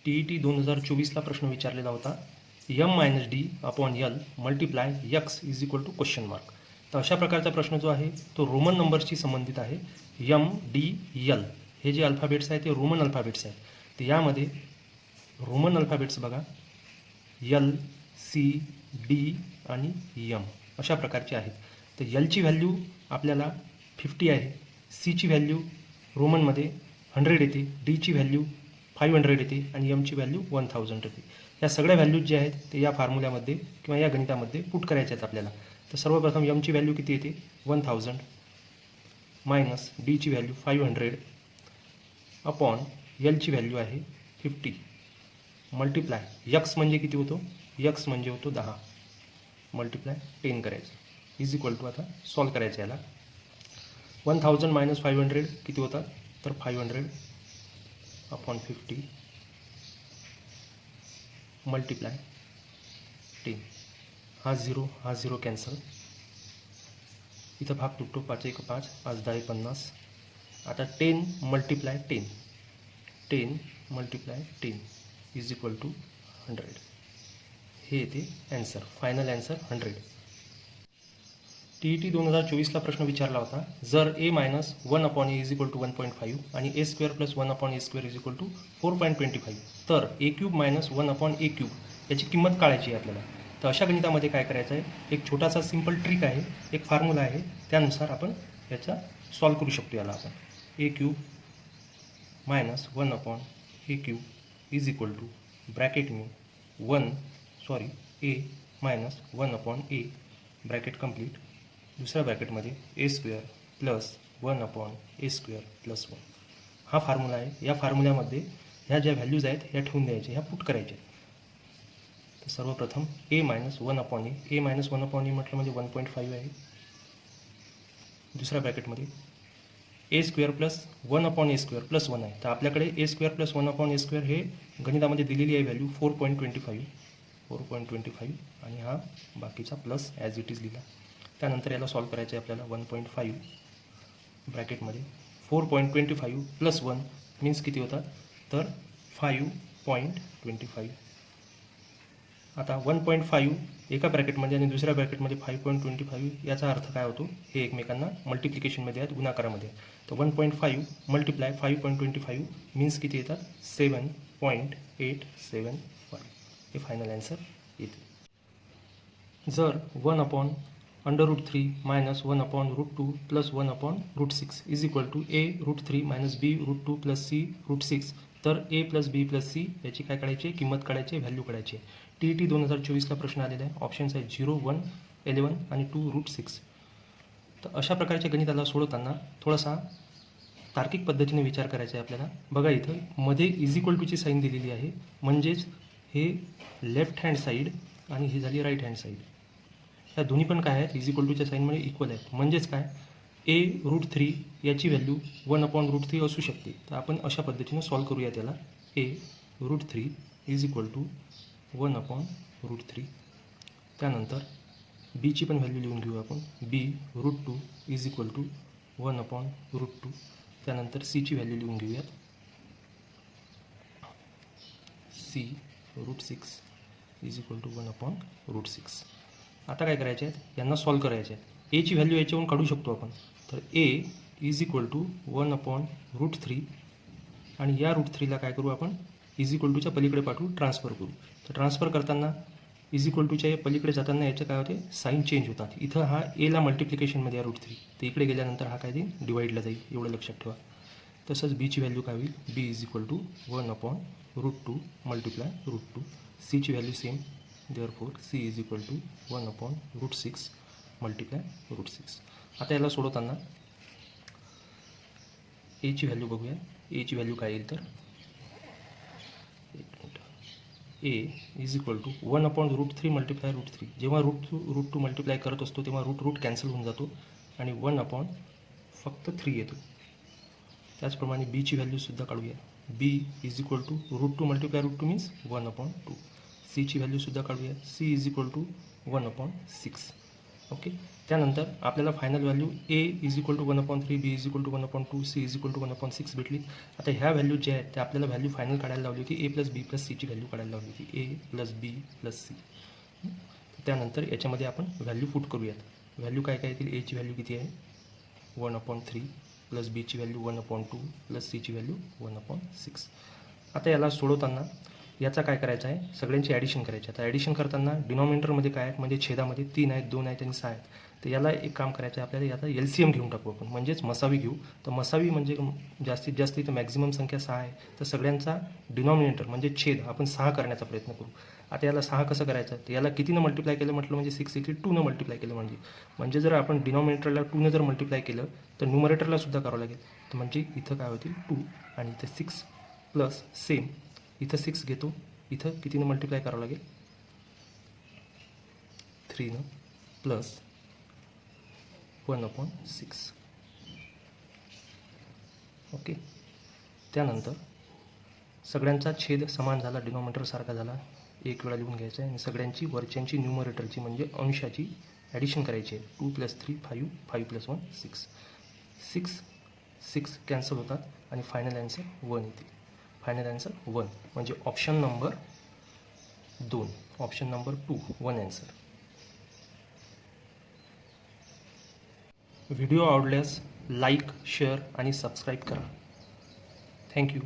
TET 2024ला प्रश्न विचारलेला होता m-d/l multiply x is equal to question mark. तर अशा प्रकारचा प्रश्न जो आहे तो रोमन नंबर्सशी संबंधित आहे. M-D-L हे जे अल्फाबेट्स आहेत ते रोमन अल्फाबेट्स आहेत. तर यामध्ये रोमन अल्फाबेट्स बघा L, C, D आणि M अशा प्रकारचे आहेत. तर Lची व्हॅल्यू आपल्याला 50 आहे, Cची व्हॅल्यू रोमनमध्ये 100 येते, Dची व्हॅल्यू 500 येते आणि Mची व्हॅल्यू 1000 येते. या सगळ्या व्हॅल्यूज जे आहेत ते या फॉर्म्युल्यामध्ये किंवा या गणितामध्ये पुट करायचे आहेत आपल्याला. तर सर्वप्रथम Mची व्हॅल्यू किती येते 1000 मायनस Dची व्हॅल्यू 500 अपॉन Lची व्हॅल्यू आहे 50 मल्टिप्लाय x म्हणजे किती होतो, x म्हणजे होतो 10 मल्टिप्लाय 10 करायचं इज इक्वल टू आता सॉल्व करायचं याला. 1000 मायनस 500 किती होतात तर 500 अपॉन 50 मल्टिप्लाय 10. हा 0 कॅन्सल, इथं भाग तुटतो 5 1 5 5 10 50. आता 10 multiply 10 multiply 10 is equal to 100. हे येते ॲन्सर, फायनल ॲन्सर 100. TET 2024ला प्रश्न विचारला होता जर a-1/a इज इक्वल टू 1.5 आणि a² + 1/a² is equal to 4.25 तर a³ - 1/a³ याची किंमत काढायची आहे आपल्याला. तर अशा गणितामध्ये काय करायचं आहे, एक छोटासा सिंपल ट्रिक आहे, एक फॉर्म्युला आहे, त्यानुसार आपण याचा सॉल्व करू शकतो. याला आपण a³ - 1/a³ is equal two bracket me a - 1/a bracket complete, दुसऱ्या ब्रॅकेटमध्ये a² + 1/a² + 1. हा फॉर्म्युला आहे. या फॉर्म्युल्यामध्ये ह्या ज्या व्हॅल्यूज आहेत ह्या ठेवून द्यायच्या, ह्या पुट करायच्या. तर सर्वप्रथम a - 1/a म्हटलं म्हणजे 1.5 आहे. दुसऱ्या ब्रॅकेटमध्ये a² + 1/a² + 1 आहे. तर आपल्याकडे a² + 1/a² हे गणितामध्ये दिलेली आहे व्हॅल्यू 4.25 आणि हा बाकीचा प्लस ॲज इट इज लिहिला. त्यानंतर याला सॉल्व करायचं आहे आपल्याला. 1.5 ब्रॅकेटमध्ये 4.25 + 1 मीन्स किती होतात तर 5.25. आता 1.5 एका ब्रॅकेटमध्ये आणि दुसऱ्या ब्रॅकेटमध्ये 5.25 याचा अर्थ काय होतो, हे एकमेकांना मल्टिप्लिकेशनमध्ये आहेत, गुणाकारामध्ये. तर 1.5 मल्टिप्लाय 5.25 मीन्स किती येतात 7.875. हे फायनल ॲन्सर येते. जर 1/√3 - 1/√2 + 1/√6 is equal to a√3 - b√2 + c√6 तर a + b + c याची काय काढायची, किंमत काढायची, व्हॅल्यू काढायची. TET 2024ला प्रश्न आलेला आहे. ऑप्शन्स आहेत 0, 1, 11 आणि 2√6. तर अशा प्रकारच्या गणिताला सोडवताना थोडासा तार्किक पद्धतीने विचार करायचा आहे आपल्याला. बघा इथं मध्ये इज इक्वल टूची साईन दिलेली आहे, म्हणजेच हे लेफ्ट हँड साईड आणि ही झाली राईट हँड साईड. ह्या दोन्ही पण काय आहेत, इज इक्वल टूच्या साईनमध्ये इक्वल आहेत. म्हणजेच काय a√3 याची व्हॅल्यू 1/√3 असू शकते. तर आपण अशा पद्धतीनं सॉल्व करूया त्याला. a√3 is equal to 1/√3. त्यानंतर बीची पण व्हॅल्यू लिहून घेऊ आपण. b√2 is equal to 1/√2. त्यानंतर सीची व्हॅल्यू लिहून घेऊयात. c√6 is equal to 1/√6. आता काय करायचे आहेत, यांना सॉल्व करायचे आहेत. एची व्हॅल्यू याच्यावरून काढू शकतो आपण. तर a इज इक्वल टू 1/√3 आणि या √3ला काय करू आपण, इज इक्वल टूच्या पलीकडे पाठवू, ट्रान्सफर करू. तर ट्रान्सफर करताना इज इक्वल टूच्या या पलीकडे जाताना याचं काय होते, साईन चेंज होतात. इथं हा एला मल्टिप्लिकेशनमध्ये आहे √3, तर इकडे गेल्यानंतर हा काय देईल, डिवाईडला जाईल, एवढं लक्षात ठेवा. तसंच बीची व्हॅल्यू काय होईल, b is equal to 1/√2 multiply √2. सीची value same, therefore c is equal to 1/√6 multiply √6. आता याला सोडवताना एची व्हॅल्यू बघूया. एची व्हॅल्यू काय येईल तर a is equal to 1/√3 multiply √3. जेव्हा √2 मल्टिप्लाय करत असतो तेव्हा रूट कॅन्सल होऊन जातो आणि 1/3 येतो. त्याचप्रमाणे बीची व्हॅल्यूसुद्धा काढूया. b is equal to √2 multiply √2 means 1/2. सीची व्हॅल्यूसुद्धा काढूया. c is equal to 1/6. Okay. त्यानंतर आपल्याला final value a is equal to 1/3, b is equal to 1/2, c is equal to 1/6 भेटली. आता ह्या व्हॅल्यू ज्या आहेत त्या आपल्याला व्हॅल्यू फायनल काढायला लावली होती. ए प्लस बी प्लस सीची व्हॅल्यू काढायला लावली होती. ए प्लस बी प्लस सी. त्यानंतर याच्यामध्ये आपण व्हॅल्यू पुट करूयात. व्हॅल्यू काय काय येतील. एची व्हॅल्यू किती आहे 1/3 प्लस बीची व्हॅल्यू 1/2 प्लस सीची व्हॅल्यू 1/6. आता याला सोडवताना याचा काय करायचं आहे, सगळ्यांची ॲडिशन करायची. आता ॲडिशन करताना डिनॉमिनेटरमध्ये काय आहे, म्हणजे छेदामध्ये 3 आहेत, 2 आहेत आणि 6 आहेत. तर याला एक काम करायचं आहे आपल्याला, याचा LCM घेऊन टाकू आपण, म्हणजेच मसावी घेऊ. तर मसावी म्हणजे जास्तीत जास्त इथं मॅक्झिमम संख्या 6 आहे. तर सगळ्यांचा डिनॉमिनेटर म्हणजे छेद आपण 6 करण्याचा प्रयत्न करू. आता याला 6 कसं करायचं, तर याला कितीनं मल्टिप्लाय केलं म्हटलं म्हणजे 6 येथील 2नं मल्टिप्लाय केलं म्हणजे जर आपण डिनॉमिनेटरला 2नं जर मल्टिप्लाय केलं तर न्यूमरेटरला सुद्धा करावं लागेल. तर म्हणजे इथं काय होतील 2 आणि इथं 6 प्लस सेम इथं 6 घेतो, इथं कितीनं मल्टिप्लाय करावं लागेल 3नं प्लस 1/6. ओके. त्यानंतर सगळ्यांचा छेद समान झाला, डिनॉमिनेटरसारखा झाला, एक वेळा लिहून घ्यायचा आहे आणि सगळ्यांची वरच्यांची न्यूमरेटरची म्हणजे अंशाची ॲडिशन करायची आहे. 2 + 3 5, 5 + 1 6. 6 कॅन्सल होतात आणि फायनल ॲन्सर 1 येतील. फायनल ॲन्सर 1 म्हणजे option number 2, option number 2 1 answer. Video आवडल्यास लाईक, शेअर आणि सबस्क्राईब करा. थँक्यू.